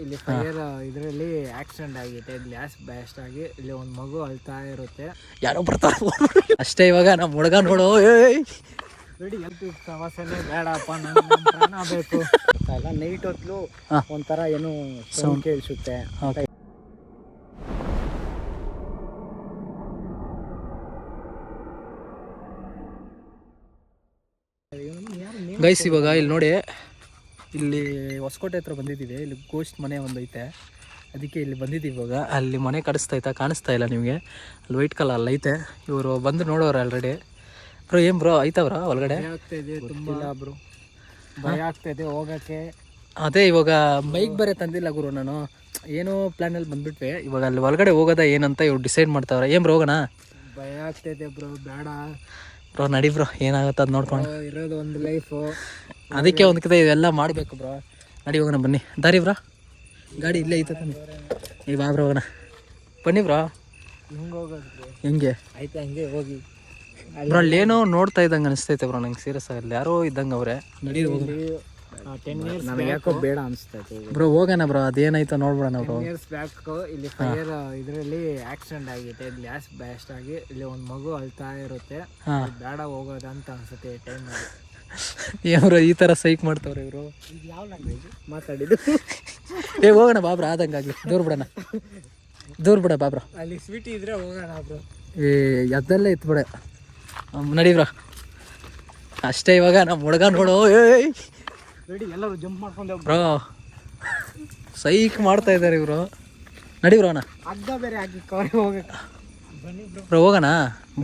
ಇಲ್ಲಿ ಫೈರ್ ಇದರಲ್ಲಿ ಆಕ್ಸಿಡೆಂಟ್ ಆಗಿದೆ, ಗ್ಲಾಸ್ ಬ್ಯಾಸ್ಟ್ ಆಗಿ ಇಲ್ಲಿ ಒಂದು ಮಗು ಅಳ್ತಾ ಇರುತ್ತೆ. ಯಾರೋ ಬರ್ತಾರ ಅಷ್ಟೇ. ಇವಾಗ ನಮ್ಮ ಹುಡುಗ ನೋಡು ಬಿಡಿ, ಹೆಲ್ತ್ ಸಮಸ್ಯೆನೇ ಬೇಡಪ್ಪ, ನನ್ನ ಪ್ರಾಣ ಬೇಕು. ನೈಟ್ ಹೊತ್ತು ಒಂಥರ ಏನು ಸೌಂಡ್ ಕೇಳಿಸುತ್ತೆ. ಗೈಸ್ ಇವಾಗ ಇಲ್ಲಿ ನೋಡಿ, ಇಲ್ಲಿ ಹೊಸಕೋಟೆ ಹತ್ರ ಬಂದಿದ್ದೀವಿ. ಇಲ್ಲಿ ಗೋಸ್ಟ್ ಮನೆ ಒಂದೈತೆ, ಅದಕ್ಕೆ ಇಲ್ಲಿ ಬಂದಿದ್ದೀವಿ. ಇವಾಗ ಅಲ್ಲಿ ಮನೆ ಕಾಣಿಸ್ತಾ ಕಾಣಿಸ್ತಾ ಇಲ್ಲ ನಿಮಗೆ, ಅಲ್ಲಿ ವೈಟ್ ಕಲರ್ ಅಲ್ಲಿ ಐತೆ. ಇವರು ಬಂದು ನೋಡೋರು ಆಲ್ರೆಡಿ. ಬ್ರೋ ಏನು ಬ್ರೋ ಐತವ್ರ ಒಳಗಡೆ? ಆಗ್ತಾಯಿದೆ, ತುಂಬ ಬ್ರೋ ಭಯ ಆಗ್ತಾಯಿದೆ ಹೋಗೋಕ್ಕೆ. ಅದೇ ಇವಾಗ ಬೈಕ್ ಬೇರೆ ತಂದಿಲ್ಲ ಗುರು, ನಾನು ಏನೋ ಪ್ಲ್ಯಾನಲ್ಲಿ ಬಂದುಬಿಟ್ವಿ. ಇವಾಗ ಅಲ್ಲಿ ಒಳಗಡೆ ಹೋಗೋದ ಏನಂತ ಇವ್ರು ಡಿಸೈಡ್ ಮಾಡ್ತಾವ್ರೆ. ಏನು ಬ್ರೋ ಹೋಗೋಣ? ಭಯ ಆಗ್ತಾಯಿದೆ ಬ್ರೋ, ಬೇಡ ಬ್ರೋ ನಡಿ ಬ್ರೋ, ಏನಾಗುತ್ತೆ ಅದು ನೋಡ್ಕೊಂಡು. ಇರೋದು ಒಂದು ಲೈಫು, ಅದಕ್ಕೆ ಒಂದು ಕತೆ ಇವೆಲ್ಲ ಮಾಡಬೇಕು ಬ್ರೋ. ನಡಿ ಹೋಗೋಣ ಬನ್ನಿ. ದಾರಿ ಬ್ರೋ, ಗಾಡಿ ಇಲ್ಲೇ ಐತೆ ತಾನೆ. ಈ ಬಾ ಬ್ರೋ ಹೋಗೋಣ, ಬನ್ನಿ ಬ್ರೋ. ಹಿಂಗೆ ಹೋಗೋದು ಹೆಂಗೆ ಆಯ್ತು, ಹಂಗೆ ಹೋಗಿ ಬ್ರೋ. ಅಲ್ಲಿ ಏನೋ ನೋಡ್ತಾ ಇದ್ದಂಗೆ ಅನಿಸ್ತೈತೆ ಬ್ರೋ ನಂಗೆ, ಸೀರಿಯಸ್ ಆಗಲ್ಲ. ಯಾರೋ ಇದ್ದಂಗೆ ಅವರೇ. ನಡಿ ಹೋಗೋಣ. 10 years ನನಗೆ ಯಾಕೋ ಬೇಡ ಅನಿಸ್ತೈತೆ ಬ್ರೋ, ಹೋಗೋಣ ಬ್ರೋ, ಅದೇನಾಯ್ತು ನೋಡ್ಬಿಡೋಣ ಬ್ರೋ. 10 years ಬ್ಯಾಕ್ ಇಲ್ಲಿ ಫೈರ್ ಇದರಲ್ಲಿ ಆಕ್ಸಿಡೆಂಟ್ ಆಗಿದೆ, ಗ್ಲಾಸ್ ಬ್ಯಾಸ್ಟ್ ಆಗಿ ಇಲ್ಲಿ ಒಂದು ಮಗು ಅಳ್ತಾ ಇರುತ್ತೆ. ಬೇಡ ಹೋಗೋದು ಅಂತ ಅನ್ಸುತ್ತೆ ಟೈಮ್ ಅಲ್ಲಿ. ಇವರು ಈ ಥರ ಸೈಕ್ ಮಾಡ್ತಾವ್ರೆ ಇವರು. ಈಗ ಯಾವ ಲ್ಯಾಂಗ್ವೇಜ್ ಮಾತಾಡಿದ್ದು? ಹೋಗೋಣ ಬಾಬ್ರ, ಆದಂಗಾಗಲಿ. ದೂರ ಬಿಡೋಣ, ದೂರ ಬಿಡ ಬಾಬ್ರ. ಅಲ್ಲಿ ಸ್ವೀಟ್ ಇದ್ರೆ ಹೋಗೋಣ ಬ್ರೋ. ಅದೆಲ್ಲ ಇತ್ಬಿಡ. ನಡಿ ಬ್ರೋ ಅಷ್ಟೇ. ಇವಾಗ ನಮ್ಮ ಹುಡುಗ ನೋಡು ರೆಡಿ, ಎಲ್ಲರೂ ಜಂಪ್ ಮಾಡ್ಕೊಂಡು ಬ್ರೋ, ಸೈಕ್ ಮಾಡ್ತಾ ಇದ್ದಾರೆ ಇವರು. ನಡಿ ಬ್ರೋ ಅಣ್ಣ, ಹಗ್ಗ ಬೇರೆ ಹಾಕಿ ಕವರ್ ಹೋಗಕ್ಕೆ. ಬನ್ನಿ ಬ್ರೋ ಹೋಗೋಣ,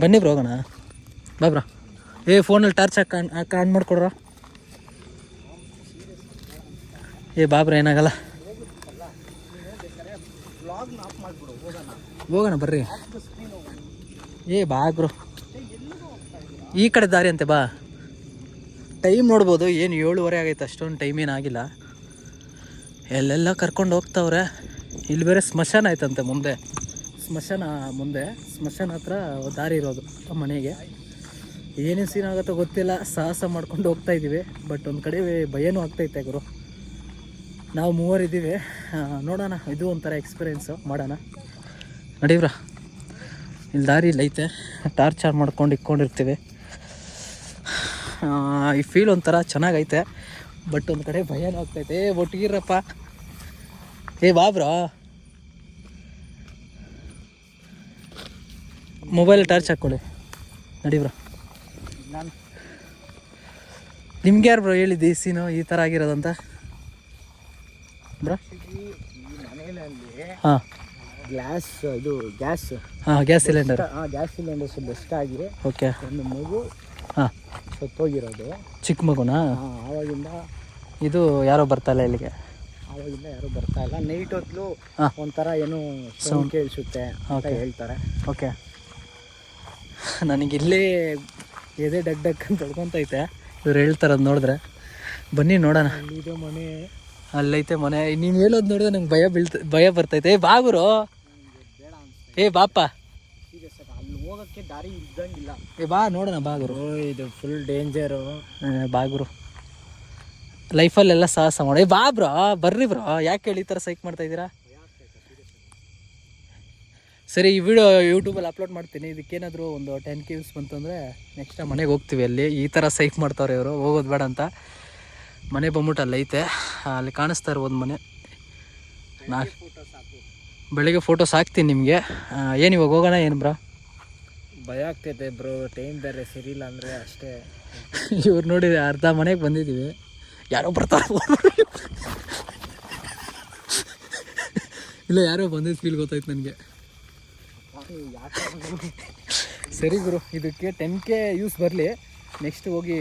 ಬನ್ನಿ ಬ್ರೋ ಹೋಗೋಣ ಬಾ ಬ್ರೋ. ಫೋನಲ್ಲಿ ಟಾರ್ಚ್ ಹಾಕಿ ಆನ್ ಮಾಡ್ಕೊಡ್ರ. ಬಾಬ್ರ ಏನಾಗಲ್ಲ, ಹೋಗೋಣ ಬರ್ರಿ. ಬಾ ಬ್ರೋ, ಈ ಕಡೆ ದಾರಿ ಅಂತೆ ಬಾ. ಟೈಮ್ ನೋಡ್ಬೋದು, ಏನು 7:30 ಆಗೈತೆ, ಅಷ್ಟೊಂದು ಟೈಮ್ ಏನಾಗಿಲ್ಲ. ಎಲ್ಲೆಲ್ಲ ಕರ್ಕೊಂಡು ಹೋಗ್ತಾವ್ರೆ. ಇಲ್ಲಿ ಬೇರೆ ಸ್ಮಶಾನ ಆಯ್ತಂತೆ ಮುಂದೆ, ಸ್ಮಶಾನ ಹತ್ರ ದಾರಿ ಇರೋದು ಮನೆಗೆ. ಏನೇನು ಸೀನ್ ಆಗುತ್ತೋ ಗೊತ್ತಿಲ್ಲ, ಸಾಹಸ ಮಾಡ್ಕೊಂಡು ಹೋಗ್ತಾ ಇದ್ದೀವಿ. ಬಟ್ ಒಂದು ಕಡೆ ಭಯನೂ ಆಗ್ತೈತೆ ಗುರು. ನಾವು 3 ಇದ್ದೀವಿ, ನೋಡೋಣ. ಇದು ಒಂಥರ ಎಕ್ಸ್ಪೀರಿಯೆನ್ಸು, ಮಾಡೋಣ. ನಡೀವ್ರ, ಇಲ್ಲಿ ದಾರಿ ಇಲ್ಲೈತೆ, ಟಾರ್ಚ್ ಆನ್ ಮಾಡ್ಕೊಂಡು ಇಟ್ಕೊಂಡಿರ್ತೀವಿ. ಈ ಫೀಲ್ ಒಂಥರ ಚೆನ್ನಾಗೈತೆ, ಬಟ್ ಒಂದು ಕಡೆ ಭಯನೂ ಆಗ್ತೈತೆ. ಒಟ್ಟಿಗಿರಪ್ಪ. ಬಾಬ್ರಾ, ಮೊಬೈಲ್ ಟಾರ್ಚ್ ಹಾಕ್ಕೊಳ್ಳಿ. ನಡಿ ಬ್ರೋ. ನಿಮ್ಗೆ ಯಾರು ಬ್ರೋ ಹೇಳಿದ್ದು ಈ ಸೀನು ಈ ಥರ ಆಗಿರೋದಂತ ಬ್ರೋ? ಹಾಂ, ಗ್ಲಾಸ್ ಇದು gas cylinder. Gas cylinders best ಆಗಿ ಓಕೆ. ಒಂದು ಮಗು ಸತ್ತೋಗಿರೋದು, ಚಿಕ್ಕ ಮಗುನಾ? ಆವಾಗಿಂದ ಇದು ಯಾರೋ ಬರ್ತಾಯಿಲ್ಲ ಇಲ್ಲಿಗೆ, ಆವಾಗಿಂದ ಯಾರೂ ಬರ್ತಾ ಇಲ್ಲ. ನೈಟ್ ಹೊತ್ತು ಒಂಥರ ಏನೋ ಸೌಂಡ್ ಕೇಳಿಸುತ್ತೆ ಅಂತ ಹೇಳ್ತಾರೆ. ಓಕೆ. ನನಗಿಲ್ಲೇ ಎದೆ ಡಗ್ ಡಗ್ ಅಂತ ಹೊಡ್ಕೊತೈತೆ ಇವ್ರು ಹೇಳ್ತಾರದು ನೋಡಿದ್ರೆ. ಬನ್ನಿ ನೋಡೋಣ. ಇದು ಮನೆ ಅಲ್ಲೈತೆ ಮನೆ. ನೀನು ಹೇಳೋದು ನೋಡಿದ್ರೆ ನಂಗೆ ಭಯ ಬರ್ತೈತೆ. ಬಾಗುರು, ಬಾಪ, ಅಲ್ಲಿ ಹೋಗೋಕ್ಕೆ ದಾರಿ ಇದ್ದಂಗಿಲ್ಲ. ಬಾ ನೋಡೋಣ ಬಾಗುರು. ಇದು ಫುಲ್ ಡೇಂಜರು. ಬಾಗುರು, ಲೈಫಲ್ಲೆಲ್ಲ ಸಾಹಸ ಮಾಡಿ. ಬಾ ಬ್ರೋ, ಬರ್ರಿ ಬ್ರೋ. ಯಾಕೆ ಹೇಳಿ ಈ ಥರ ಸೈಕ್ ಮಾಡ್ತಾ ಇದ್ದೀರಾ? ಸರಿ, ಈ ವಿಡಿಯೋ ಯೂಟ್ಯೂಬಲ್ಲಿ ಅಪ್ಲೋಡ್ ಮಾಡ್ತೀನಿ. ಇದಕ್ಕೇನಾದರೂ ಒಂದು 10K ವ್ಯೂಸ್ ಬಂತಂದರೆ ನೆಕ್ಸ್ಟ್ ಮನೆಗೆ ಹೋಗ್ತೀವಿ. ಅಲ್ಲಿ ಈ ಥರ ಸೈಕ್ ಮಾಡ್ತಾವ್ರೆ ಇವರು, ಹೋಗೋದು ಬೇಡ ಅಂತ. ಮನೆ ಬಂದ್ಬಿಟ್ಟು ಅಲ್ಲಿ ಐತೆ, ಅಲ್ಲಿ ಕಾಣಿಸ್ತಾ ಇರ್ಬೋದು ಮನೆ. ಬೆಳಿಗ್ಗೆ ಫೋಟೋಸ್ ಹಾಕ್ತೀನಿ ನಿಮಗೆ. ಏನು ಇವಾಗ ಹೋಗೋಣ ಏನು ಬ್ರೋ? ಭಯ ಆಗ್ತೈತೆ ಬ್ರೋ, ಟೈಮ್ ಬೇರೆ ಸರಿ ಇಲ್ಲ ಅಂದರೆ ಅಷ್ಟೇ. ಇವ್ರು ನೋಡಿ ಅರ್ಧ ಮನೆಗೆ ಬಂದಿದ್ದೀವಿ, ಯಾರೋ ಬರ್ತಾರ. ಇಲ್ಲ, ಯಾರೋ ಬಂದಿದ್ದು ಫೀಲ್ ಗೊತ್ತಾಯ್ತು ನನಗೆ. ಸರಿ ಗುರು, ಇದಕ್ಕೆ 10K ವ್ಯೂಸ್ ಬರಲಿ, ನೆಕ್ಸ್ಟ್ ಹೋಗಿ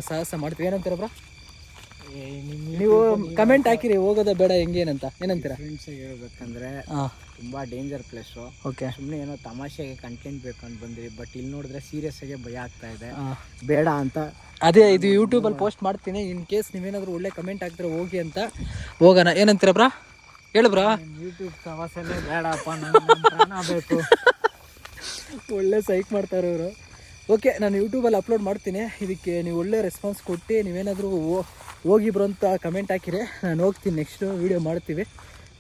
ಸಾಹಸ ಮಾಡ್ತೀವಿ. ಏನಂತೀರ ಬ್ರೋ? ನೀವು ಕಮೆಂಟ್ ಹಾಕಿರಿ, ಹೋಗೋದ ಬೇಡ ಹೆಂಗೇನಂತ. ಏನಂತೀರಾ? ಫ್ರೆಂಡ್ಸಿಗೆ ಹೇಳ್ಬೇಕಂದ್ರೆ ತುಂಬ ಡೇಂಜರ್ ಪ್ಲೇಸು. ಓಕೆ. ಸುಮ್ಮನೆ ಏನೋ ತಮಾಷೆಗೆ ಕಂಟೆಂಟ್ ಬೇಕಂತ ಬಂದ್ರಿ, ಬಟ್ ಇಲ್ಲಿ ನೋಡಿದ್ರೆ ಸೀರಿಯಸ್ ಆಗಿ ಭಯ ಆಗ್ತಾ ಇದೆ, ಬೇಡ ಅಂತ. ಅದೇ ಇದು ಯೂಟ್ಯೂಬಲ್ಲಿ ಪೋಸ್ಟ್ ಮಾಡ್ತೀನಿ. ಇನ್ ಕೇಸ್ ನೀವೇನಾದರೂ ಒಳ್ಳೆ ಕಮೆಂಟ್ ಹಾಕ್ತಾರೆ ಹೋಗಿ ಅಂತ ಹೋಗೋಣ. ಏನಂತೀರ ಬ್ರಾ? ಹೇಳು ಬ್ರಾ. ಯೂಟ್ಯೂಬ್ ಸಮಸ್ಯೆನೇ ಬೇಡಪ್ಪ, ನನ್ನ ಪ್ರಾಣ ಬೇಕು. ಒಳ್ಳೆ ಸೈಕ್ ಮಾಡ್ತಾರೆ ಇವರು. ಓಕೆ, ನಾನು ಯೂಟ್ಯೂಬಲ್ಲಿ ಅಪ್ಲೋಡ್ ಮಾಡ್ತೀನಿ. ಇದಕ್ಕೆ ನೀವು ಒಳ್ಳೆ ರೆಸ್ಪಾನ್ಸ್ ಕೊಟ್ಟು ನೀವೇನಾದರೂ ಹೋಗಿ ಬ್ರೋ ಅಂತ ಕಮೆಂಟ್ ಹಾಕಿರಿ, ನಾನು ಹೋಗ್ತೀನಿ. ನೆಕ್ಸ್ಟ್ ವೀಡಿಯೋ ಮಾಡ್ತೀವಿ.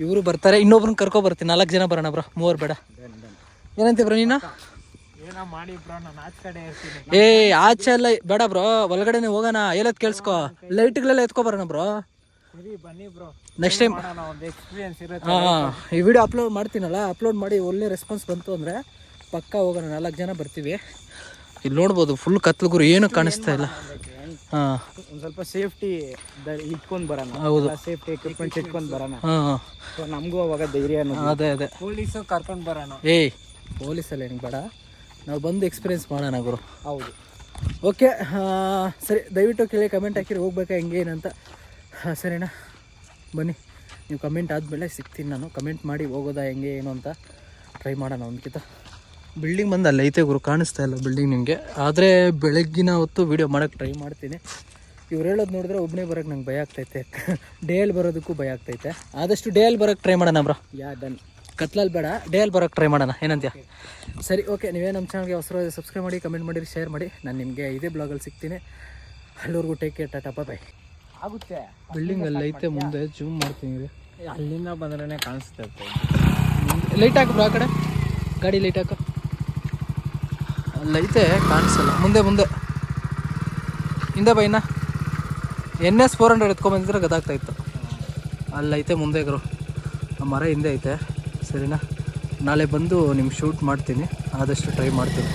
ಇವರು ಬರ್ತಾರೆ, ಇನ್ನೊಬ್ರನ್ನ ಕರ್ಕೊಬರ್ತೀನಿ. 4 ಜನ ಬರೋಣ ಬ್ರೋ, 3 ಬೇಡ. ಏನಂತೆ ಬ್ರೋ ನೀನು? ಏನೋ ಮಾಡಿ ಬ್ರೋ, ನಾನು ಆಚೆ ಕಡೆ ಇರ್ತೀನಿ. ಆಚೆ ಎಲ್ಲ ಬೇಡ ಬ್ರೋ, ಒಳಗಡೆನೆ ಹೋಗೋಣ. ಹೇಳೋದು ಕೇಳಿಸ್ಕೊ, ಲೈಟ್ಗಳೆಲ್ಲ ಎತ್ಕೊ ಬರೋಣ ಬ್ರೋ. ಸರಿ ಬನ್ನಿ ಬ್ರೋ, ನೆಕ್ಸ್ಟ್ ಟೈಮ್ ಒಂದು ಎಕ್ಸ್ಪೀರಿಯನ್ಸ್ ಇರುತ್ತೆ. ಈ ವಿಡಿಯೋ ಅಪ್ಲೋಡ್ ಮಾಡ್ತೀನಲ್ಲ, ಅಪ್ಲೋಡ್ ಮಾಡಿ ಒಳ್ಳೆ ರೆಸ್ಪಾನ್ಸ್ ಬಂತು ಅಂದರೆ ಪಕ್ಕ ಹೋಗೋಣ. 4 ಜನ ಬರ್ತೀವಿ. ಇಲ್ಲಿ ನೋಡ್ಬೋದು ಫುಲ್ ಕತ್ಲು ಗುರು, ಏನು ಕಾಣಿಸ್ತಾ ಇಲ್ಲ. ಒಂದು ಸ್ವಲ್ಪ ಸೇಫ್ಟಿ ಇಟ್ಕೊಂಡು ಬರೋಣ. ಹೌದು, ಸೇಫ್ಟಿ ಎಕ್ವಿಪ್ಮೆಂಟ್ಸ್ ಇಟ್ಕೊಂಡು ಬರೋಣ. ನಮಗೂ ಅವಾಗ ಧೈರ್ಯ. ಅದೇ ಪೊಲೀಸು ಕರ್ಕೊಂಡು ಬರೋಣ. ಪೊಲೀಸಲ್ಲ ಏನಿಗೆ ಬೇಡ, ನಾವು ಬಂದು ಎಕ್ಸ್ಪೀರಿಯೆನ್ಸ್ ಮಾಡೋಣ ಗುರು. ಹೌದು, ಓಕೆ. ಸರಿ, ದಯವಿಟ್ಟು ಕೇಳಿ ಕಮೆಂಟ್ ಹಾಕಿರಿ ಹೋಗ್ಬೇಕಾ ಹೆಂಗೆ ಏನಂತ. ಸರಿನಾ, ಬನ್ನಿ. ನೀವು ಕಮೆಂಟ್ ಆದಮೇಲೆ ಸಿಗ್ತೀನಿ ನಾನು. ಕಮೆಂಟ್ ಮಾಡಿ ಹೋಗೋದಾ ಹೆಂಗೆ ಏನು ಅಂತ ಟ್ರೈ ಮಾಡೋಣ. ಒಂದ್ಕಿತ ಬಿಲ್ಡಿಂಗ್ ಬಂದು ಅಲ್ಲಿ ಐತೆ ಗುರು, ಕಾಣಿಸ್ತಾ ಇಲ್ಲ ಬಿಲ್ಡಿಂಗ್ ನಿಮಗೆ. ಆದರೆ ಬೆಳಗ್ಗಿನ ಹೊತ್ತು ವೀಡಿಯೋ ಮಾಡೋಕ್ಕೆ ಟ್ರೈ ಮಾಡ್ತೀನಿ. ಇವ್ರು ಹೇಳೋದು ನೋಡಿದ್ರೆ ಒಬ್ಬನೇ ಬರೋಕ್ಕೆ ನಂಗೆ ಭಯ ಆಗ್ತೈತೆ. ಡೇಯಲ್ಲಿ ಬರೋದಕ್ಕೂ ಭಯ ಆಗ್ತೈತೆ. ಆದಷ್ಟು ಡೇಯಲ್ಲಿ ಬರೋಕ್ಕೆ ಟ್ರೈ ಮಾಡೋಣ ಬ್ರೋ. ಡನ್. ಕತ್ಲಲ್ಲಿ ಬೇಡ, ಡೇಯಲ್ಲಿ ಬರೋಕ್ಕೆ ಟ್ರೈ ಮಾಡೋಣ. ಏನಂತೀಯ? ಸರಿ, ಓಕೆ. ನೀವೇ ನಮ್ಮ ಚಾನಲ್ಗೆ ಹೊಸರಾಗಿ ಸಬ್ಸ್ಕ್ರೈಬ್ ಮಾಡಿ, ಕಮೆಂಟ್ ಮಾಡಿರಿ, ಶೇರ್ ಮಾಡಿ. ನಾನು ನಿಮಗೆ ಇದೇ ಬ್ಲಾಗಲ್ಲಿ ಸಿಗ್ತೀನಿ. ಅಲ್ಲಿವರೆಗೂ ಟೇಕ್ ಕೇರ್, ಟಾಟಾ, ಬಾಯ್. ಆಗುತ್ತೆ. ಬಿಲ್ಡಿಂಗ್ ಅಲ್ಲಿ ಐತೆ, ಮುಂದೆ ಜೂಮ್ ಮಾಡ್ತೀನಿ. ಅಲ್ಲಿಂದ ಬಂದ್ರೆ ಕಾಣಿಸುತ್ತೆ. ಲೈಟ್ ಹಾಕು ಬ್ರೋ, ಆ ಕಡೆ ಗಾಡಿ ಲೈಟ್ ಹಾಕು. ಅಲ್ಲೈತೆ, ಕಾಣಿಸಲ್ಲ. ಮುಂದೆ ಹಿಂದೆ ಬೈನ NS 400 ಎತ್ಕೊಂಡ್ಬಂದಿದ್ರೆ ಗೊತ್ತಾಗ್ತಾಯಿತ್ತು. ಅಲ್ಲೈತೆ ಮುಂದೆ ಗುರು, ಆ ಮರ ಹಿಂದೆ ಐತೆ. ಸರಿನಾ, ನಾಳೆ ಬಂದು ನಿಮ್ಗೆ ಶೂಟ್ ಮಾಡ್ತೀನಿ. ಆದಷ್ಟು ಟ್ರೈ ಮಾಡ್ತೀನಿ.